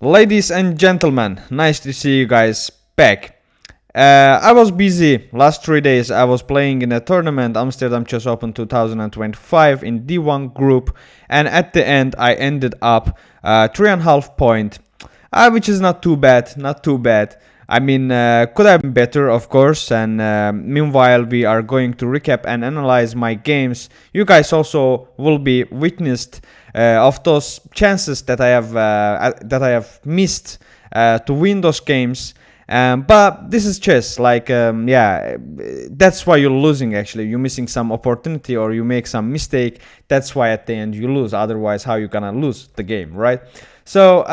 Ladies and gentlemen, nice to see you guys back. I was busy last 3 days. I was playing in a tournament, Amsterdam Chess Open 2025 in D1 group, and at the end I ended up 3.5 point, which is not too bad, not too bad. I mean, could have been better, of course. And meanwhile, we are going to recap and analyze my games. You guys also will be witnessed of those chances that I have missed to win those games. But this is chess. Like, yeah, that's why you're losing. Actually, you're missing some opportunity or you make some mistake. That's why at the end you lose. Otherwise, how you gonna lose the game, right? So,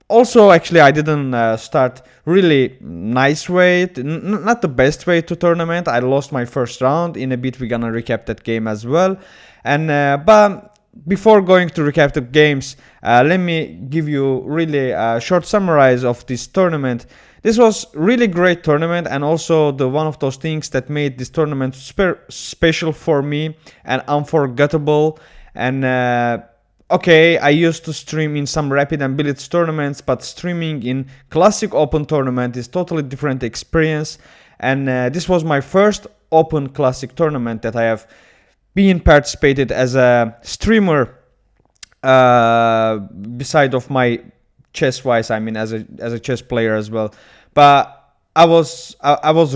also, actually, I didn't start really nice way, not the best way to tournament. I lost my first round. In a bit, we're gonna recap that game as well. And but before going to recap the games, let me give you really a short summarize of this tournament. This was really great tournament, and also the one of those things that made this tournament special for me and unforgettable. And okay, I used to stream in some Rapid and Blitz tournaments, but streaming in Classic Open tournament is totally different experience. And this was my first Open Classic tournament that I have been participated as a streamer. Beside of my chess-wise, I mean as a chess player as well. But I was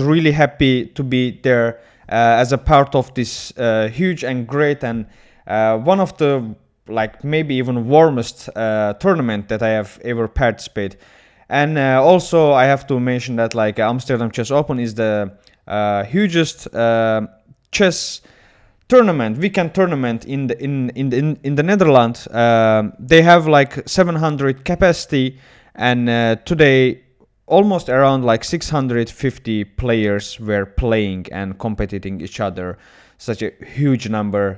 really happy to be there as a part of this huge and great and one of the like maybe even warmest tournament that I have ever participated. And also I have to mention that like Amsterdam Chess Open is the hugest chess tournament, weekend tournament in the Netherlands. They have like 700 capacity, and today almost around like 650 players were playing and competing each other. Such a huge number.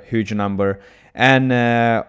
And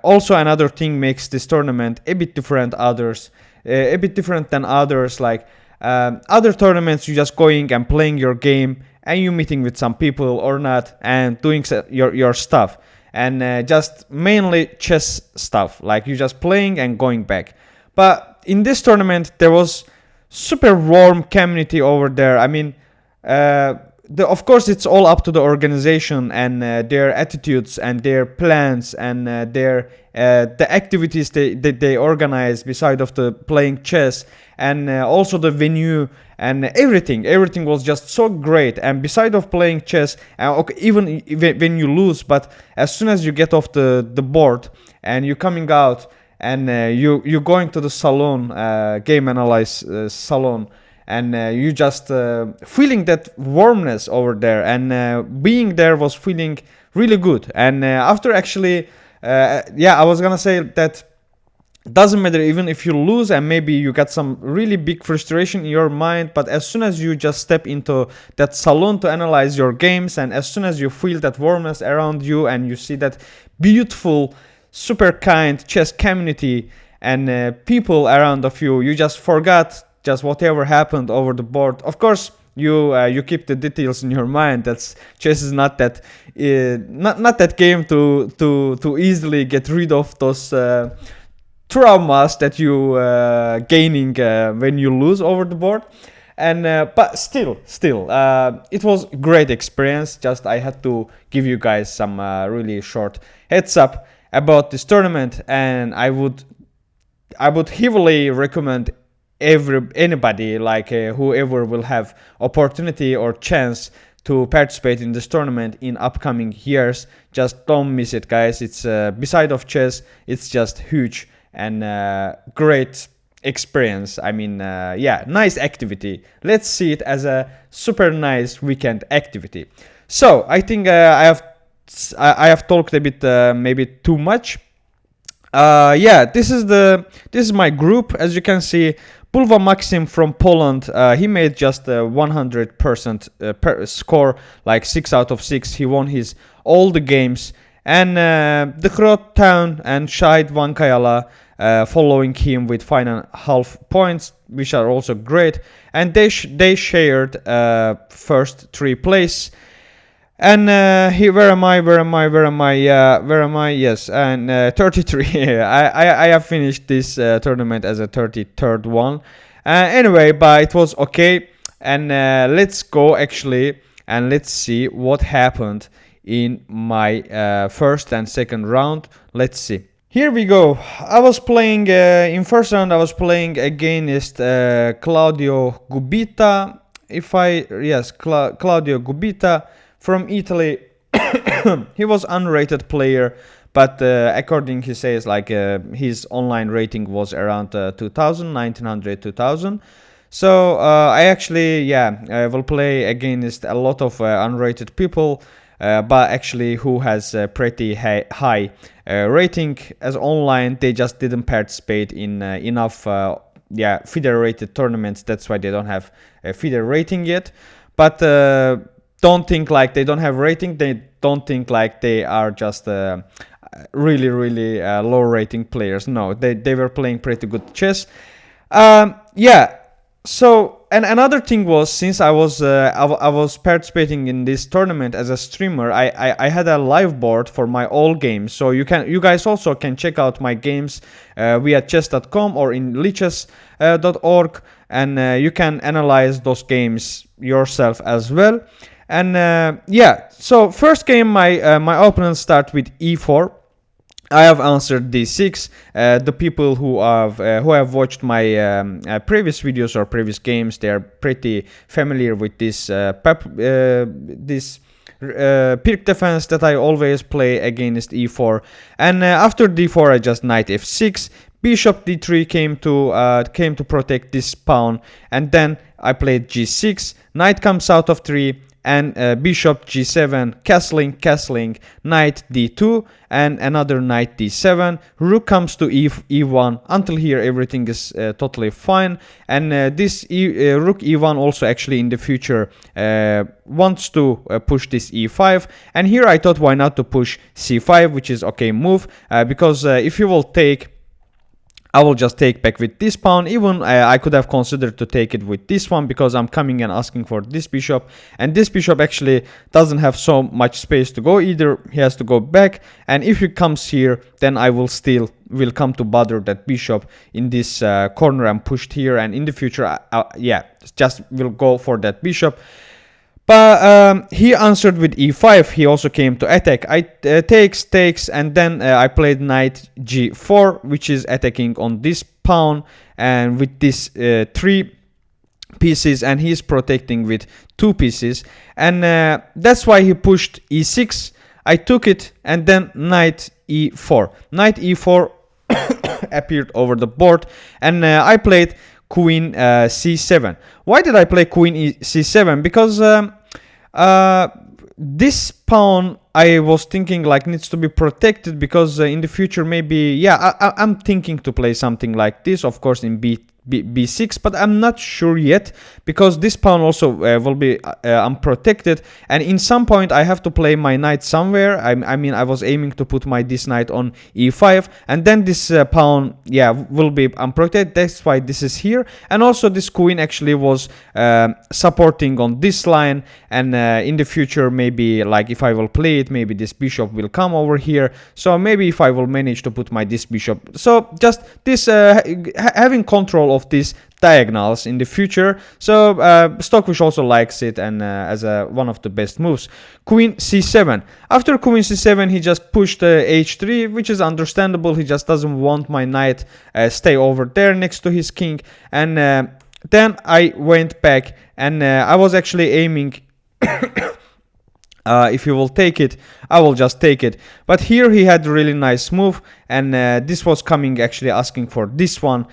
also another thing makes this tournament a bit different than others. Like other tournaments, you just going and playing your game and you meeting with some people or not and doing your stuff, and just mainly chess stuff, like you just playing and going back. But in this tournament there was super warm community over there. I mean, of course it's all up to the organization and their attitudes and their plans and the activities they organize beside of the playing chess, and also the venue and everything was just so great. And beside of playing chess, okay, even when you lose, but as soon as you get off the board and you're coming out and you're going to the salon, game analyze salon, and you just feeling that warmness over there, and being there was feeling really good. And after actually yeah, I was gonna say that doesn't matter even if you lose and maybe you got some really big frustration in your mind, but as soon as you just step into that salon to analyze your games, and as soon as you feel that warmness around you and you see that beautiful super kind chess community and people around of you, you just forgot just whatever happened over the board. Of course, you keep the details in your mind. That's chess is not that not that game to easily get rid of those traumas that you gaining when you lose over the board. And but still it was a great experience. Just I had to give you guys some really short heads up about this tournament, and I would heavily recommend anybody, like whoever will have opportunity or chance to participate in this tournament in upcoming years. Just don't miss it, guys. It's beside of chess, it's just huge and great experience. I mean, yeah, nice activity. Let's see it as a super nice weekend activity. So I think I have talked a bit maybe too much. Yeah, this is my group. As you can see, Pulva Maxim from Poland, he made just a 100% score, like 6 out of 6. He won all the games. And the Krot Town and Shahid Vankayala following him with 5.5 points, which are also great. And they shared first 3 place. And where am I? Where am I? Where am I? Where am I? Yes, and 33. I have finished this tournament as a 33rd one. Anyway, but it was okay. And let's go actually, and let's see what happened in my first and second round. Let's see. Here we go. I was playing in first round. I was playing against Claudio Gubitta. Claudio Gubitta from Italy. He was unrated player, but according he says like his online rating was around 2000, 1900, 2000. So I actually will play against a lot of unrated people. But actually who has a pretty high rating as online. They just didn't participate in enough FIDE rated tournaments. That's why they don't have a FIDE rating yet. But don't think like they don't have rating. They don't think like they are just really low rating players. No, they were playing pretty good chess. So, and another thing was, since I was participating in this tournament as a streamer, I had a live board for my all games. So you guys also can check out my games via chess.com or in lichess.org, and you can analyze those games yourself as well. And so first game, my opponent start with e4. I have answered d6. The people who have watched my previous videos or previous games, they are pretty familiar with this Pirk defense that I always play against e4. And after d4, I just knight f6. Bishop d3 came to protect this pawn, and then I played g6. Knight comes out of 3. And bishop g7, castling, knight d2, and another knight d7. Rook comes to e1. Until here everything is totally fine. And this rook e1 also actually in the future wants to push this e5. And here I thought, why not to push c5, which is okay move, because if you will take, I will just take back with this pawn. Even I could have considered to take it with this one, because I'm coming and asking for this bishop, and this bishop actually doesn't have so much space to go either. He has to go back, and if he comes here, then I will come to bother that bishop in this corner I'm pushed here, and in the future just will go for that bishop. But he answered with e5. He also came to attack. I takes, and then I played knight g4, which is attacking on this pawn, and with this 3 pieces, and he's protecting with 2 pieces, and that's why he pushed e6. I took it, and then knight e4. Knight e4 appeared over the board, and I played queen c7. Why did I play queen c7? Because this pawn, I was thinking like needs to be protected, because in the future maybe I'm thinking to play something like this, of course in b6, but I'm not sure yet, because this pawn also will be unprotected, and in some point I have to play my knight somewhere. I mean I was aiming to put this knight on e5, and then this pawn will be unprotected. That's why this is here, and also this queen actually was supporting on this line, and in the future maybe like if I will play it, maybe this bishop will come over here, so maybe if I will manage to put this bishop, so just this having control of these diagonals in the future. So Stockfish also likes it, and as one of the best moves. Queen c7. After queen c7, he just pushed h3, which is understandable. He just doesn't want my knight stay over there next to his king. And then I went back, and I was actually aiming if you will take it, I will just take it. But here he had a really nice move, and this was coming actually asking for this one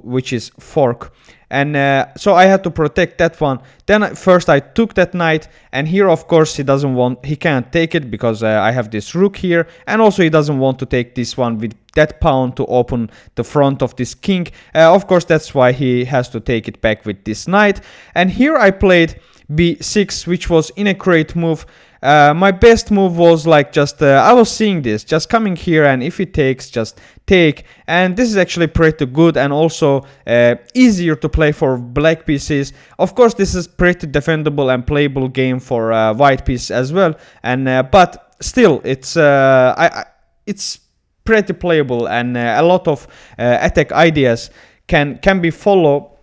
which is fork. And so I had to protect that one. Then first I took that knight, and here of course he can't take it, because I have this rook here, and also he doesn't want to take this one with that pawn to open the front of this king. Of course that's why he has to take it back with this knight. And here I played b6, which was in a great move. my best move was like just I was seeing this just coming here, and if he takes, just take, and this is actually pretty good and also easier to play for black pieces. Of course, this is pretty defendable and playable game for white piece as well, and but still it's pretty playable, and a lot of attack ideas can be follow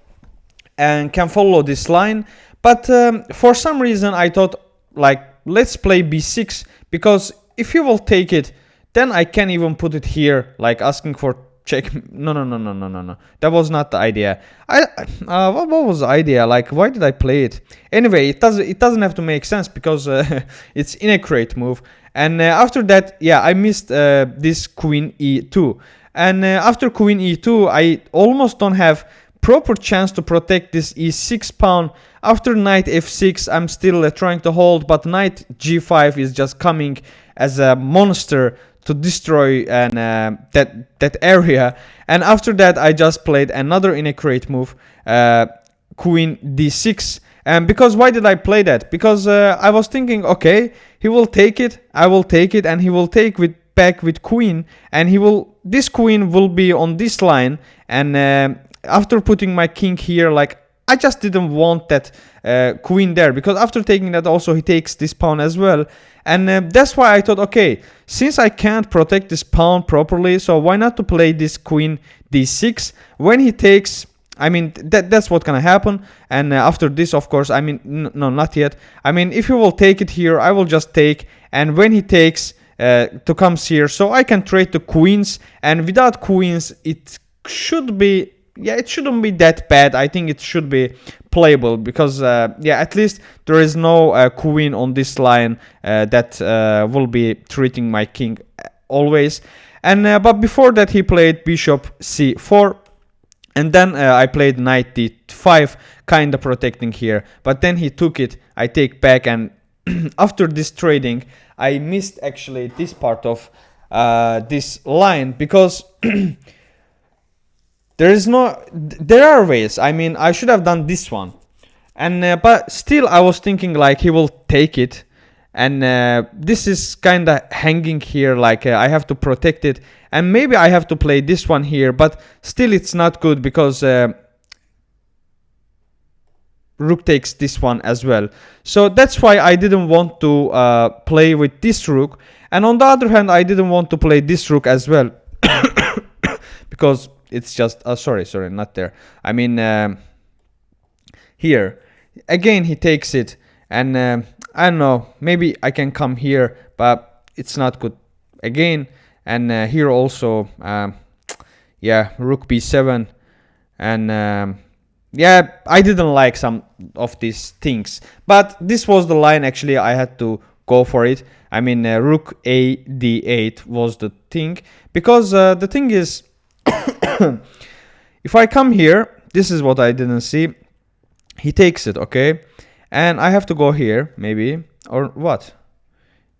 and can follow this line. But for some reason I thought like let's play b6, because if he will take it, then I can even put it here like asking for check. No, that was not the idea. What was the idea? Like, why did I play it? Anyway, it doesn't have to make sense, because it's inaccurate move. And after that, yeah, I missed this queen e2, and after queen e2 I almost don't have proper chance to protect this e6 pawn. After knight f6 I'm still trying to hold, but knight g5 is just coming as a monster to destroy and that area. And after that I just played another inaccurate move, queen d6. And because why did I play that? Because I was thinking, okay, he will take it, I will take it, and he will take with back with queen, and this queen will be on this line. And after putting my king here, like I just didn't want that queen there, because after taking that also he takes this pawn as well. And that's why I thought, okay, since I can't protect this pawn properly, so why not to play this queen d6? When he takes, I mean, that's what's gonna happen. And after this, of course, I mean, no, not yet. I mean, if he will take it here, I will just take. And when he takes to comes here, so I can trade the queens. And without queens, it should be, yeah, it shouldn't be that bad. I think it should be playable, because yeah, at least there is no queen on this line that will be treating my king always. And but before that he played bishop c4, and then I played knight d5, kind of protecting here. But then he took it, I take back, and after this trading I missed actually this part of this line, because there are ways. I mean, I should have done this one, and but still I was thinking like he will take it, and this is kind of hanging here, like I have to protect it, and maybe I have to play this one here, but still it's not good, because rook takes this one as well. So that's why I didn't want to play with this rook, and on the other hand I didn't want to play this rook as well, because it's just sorry, not there. I mean here again he takes it, and I don't know, maybe I can come here, but it's not good again. And here also yeah, rook b7, and yeah, I didn't like some of these things, but this was the line actually I had to go for it. I mean rook a d8 was the thing, because the thing is if I come here, this is what I didn't see. He takes it, okay, and I have to go here maybe, or what?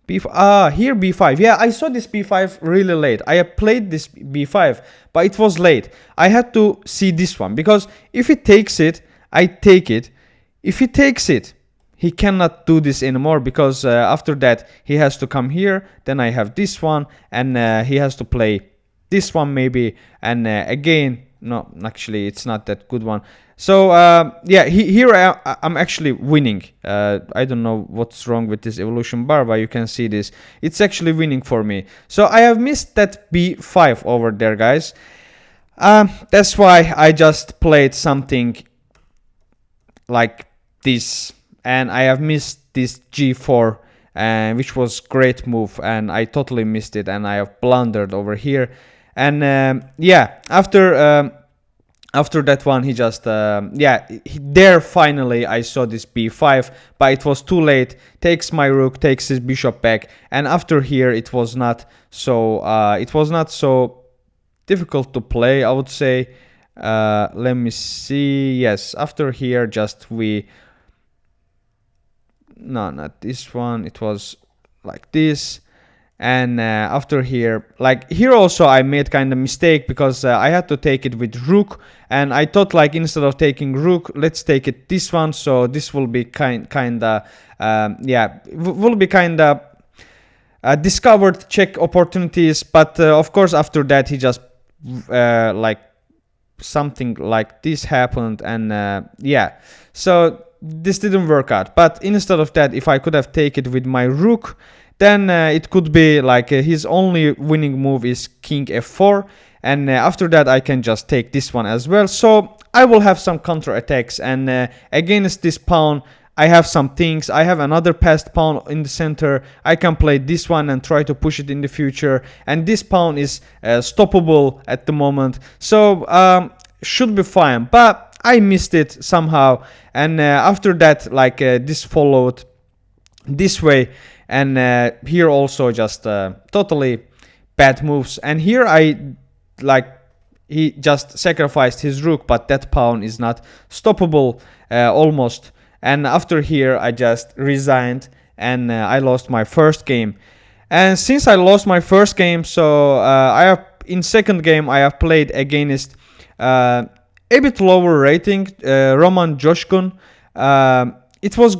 Here b5. Yeah, I saw this b5 really late. I played this b5, but it was late. I had to see this one, because if he takes it, I take it. If he takes it, he cannot do this anymore, because after that he has to come here, then I have this one, and he has to play this one maybe, and again, no, actually it's not that good one. So yeah, here I'm actually winning. I don't know what's wrong with this evolution bar, but you can see this, it's actually winning for me. So I have missed that b5 over there, guys. That's why I just played something like this, and I have missed this g4, which was great move, and I totally missed it, and I have blundered over here. And yeah, after that one he just yeah, there finally I saw this b5, but it was too late. Takes my rook, takes his bishop back, and after here it was not so difficult to play, I would say. Let me see. Yes, after here just no, not this one, it was like this. And after here, like here also I made kind of mistake because I had to take it with rook, and I thought like instead of taking rook, let's take it this one, so this will be kinda yeah, will be kinda discovered check opportunities. But of course after that he just like something like this happened, and yeah, so this didn't work out. But instead of that, if I could have taken it with my rook, then it could be like his only winning move is king f4, and after that I can just take this one as well, so I will have some counter attacks. And against this pawn I have some things. I have another passed pawn in the center. I can play this one and try to push it in the future, and this pawn is stoppable at the moment, so should be fine. But I missed it somehow, and after that, like this followed this way, and here also just totally bad moves. And here I like he just sacrificed his rook, but that pawn is not stoppable almost. And after here I just resigned, and I lost my first game. And since I lost my first game, so I have in second game I have played against a bit lower rating Roman Coshkun. It was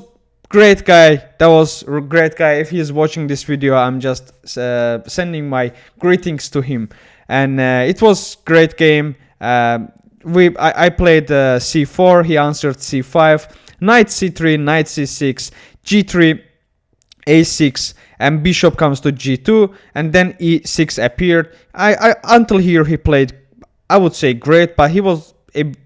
great guy. That was a great guy. If he is watching this video, I'm just sending my greetings to him. And it was great game. I played c4. He answered c5. Knight c3, knight c6, g3, a6, and bishop comes to g2, and then e6 appeared. Until here he played, I would say, great, but he was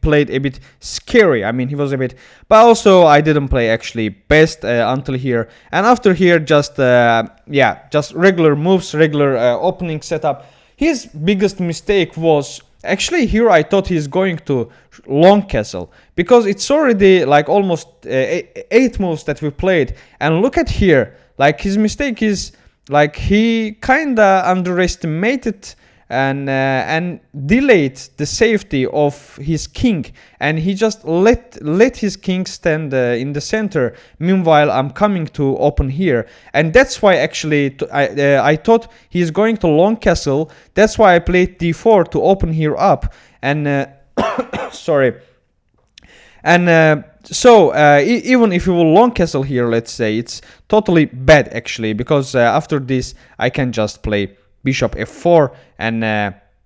played a bit scary. I mean, he was a bit, but also I didn't play actually best until here. And after here, just yeah, just regular moves, regular opening setup. His biggest mistake was actually here I thought he's going to long castle, because it's already like almost 8 moves that we played. And look at here, like his mistake is like he kinda underestimated and delayed the safety of his king, and he just let his king stand in the center. Meanwhile I'm coming to open here, and that's why actually I thought he's going to long castle. That's why I played d4 to open here up, and sorry. And so even if you will long castle here, let's say, it's totally bad actually, because after this I can just play bishop f4, and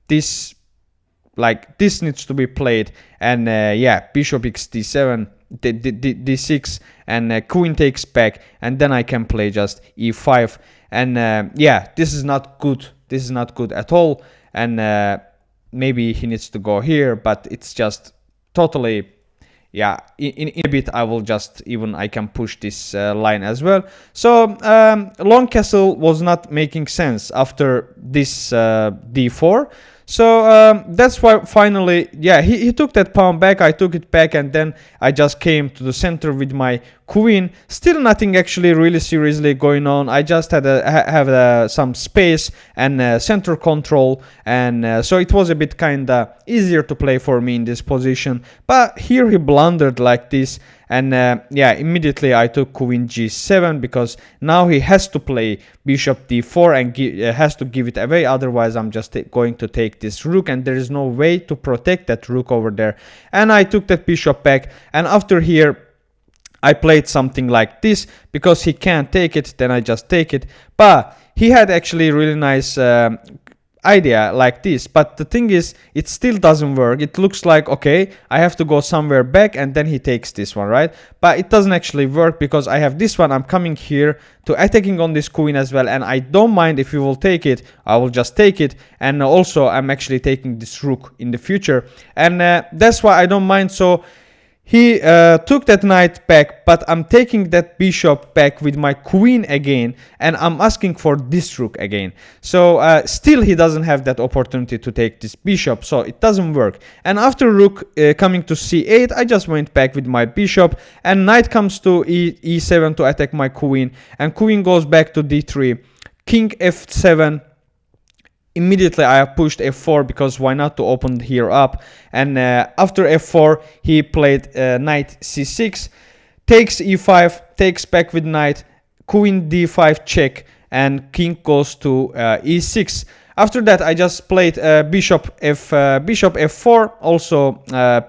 this needs to be played. And yeah, bishop x d7, d6, and queen takes back, and then I can play just e5. And yeah, this is not good. This is not good at all. And maybe he needs to go here, but it's just totally, yeah, in a bit I will just I can push this line as well. So long castle was not making sense after this d4. So that's why finally, yeah, he took that pawn back, I took it back, and then I just came to the center with my queen. Still nothing actually really seriously going on. I just had have some space and center control, and so it was a bit kinda easier to play for me in this position. But here he blundered like this, and yeah, immediately I took queen g7, because now he has to play bishop d4 and has to give it away, otherwise I'm just going to take this rook, and there is no way to protect that rook over there. And I took that bishop back, and after here I played something like this, because he can't take it, then I just take it. But he had actually really nice idea like this, but the thing is, it still doesn't work. It looks like, okay, I have to go somewhere back, and then he takes this one, right? But it doesn't actually work, because I have this one. I'm coming here to attacking on this queen as well, and I don't mind if you will take it. I will just take it, and also I'm actually taking this rook in the future, and that's why I don't mind. So he took that knight back, but I'm taking that bishop back with my queen again, and I'm asking for this rook again. So still he doesn't have that opportunity to take this bishop, so it doesn't work. And after rook coming to c8, I just went back with my bishop, and knight comes to e7 to attack my queen, and queen goes back to d3, king f7. Immediately I have pushed f4, because why not to open here up. And after f4 he played knight c6, takes e5, takes back with knight, queen d5 check, and king goes to e6. After that, I just played bishop f4. Also,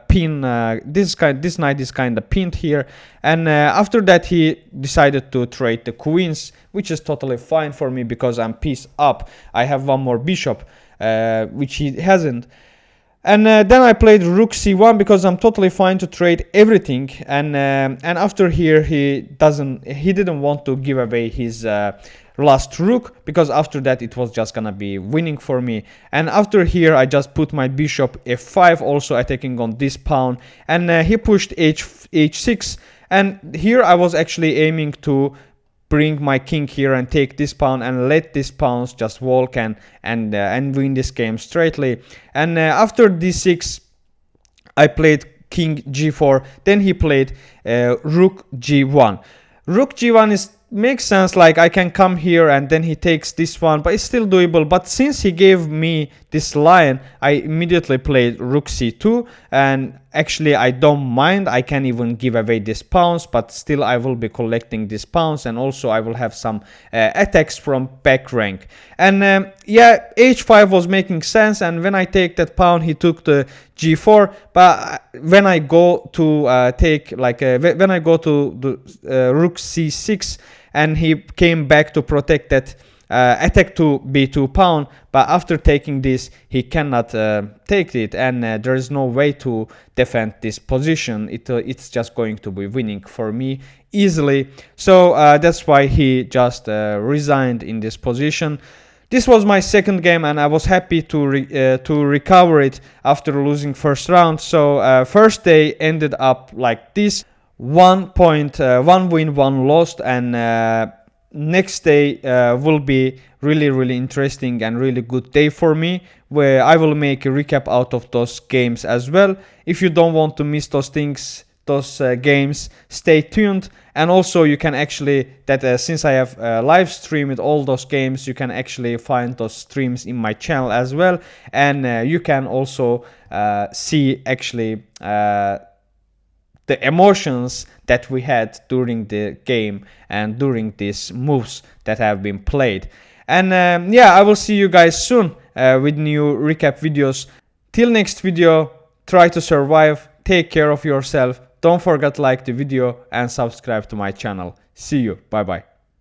pin. This knight is kind of pinned here. And after that, he decided to trade the queens, which is totally fine for me because I'm piece up. I have one more bishop, which he hasn't. And then I played rook c1 because I'm totally fine to trade everything. And after here, he didn't want to give away his last rook, because after that it was just gonna be winning for me. And after here I just put my bishop f5, also attacking on this pawn, and he pushed h6, and here I was actually aiming to bring my king here and take this pawn and let this pawns just walk and win this game straightly. And after d6 I played king g4, then he played rook g1. Rook g1 makes sense, like I can come here and then he takes this one, but it's still doable. But since he gave me this lion, I immediately played rook c2, and actually I don't mind. I can even give away these pawns, but still I will be collecting these pawns, and also I will have some attacks from back rank. And yeah, h5 was making sense, and when I take that pawn, he took the g4. But when I go to take when I go to the rook c6, and he came back to protect that attack to b2 pawn, but after taking this he cannot take it, and there is no way to defend this position. It's just going to be winning for me easily. So that's why he just resigned in this position. This was my second game, and I was happy to recover it after losing first round. So first day ended up like this: 1 win, 1 lost, and next day will be really interesting and really good day for me, where I will make a recap out of those games as well. If you don't want to miss those things, those games, stay tuned. And also you can actually, since I have live streamed all those games, you can actually find those streams in my channel as well, and you can also see actually the emotions that we had during the game and during these moves that have been played. And yeah, I will see you guys soon with new recap videos. Till next video, try to survive, take care of yourself, don't forget to like the video and subscribe to my channel. See you, bye bye.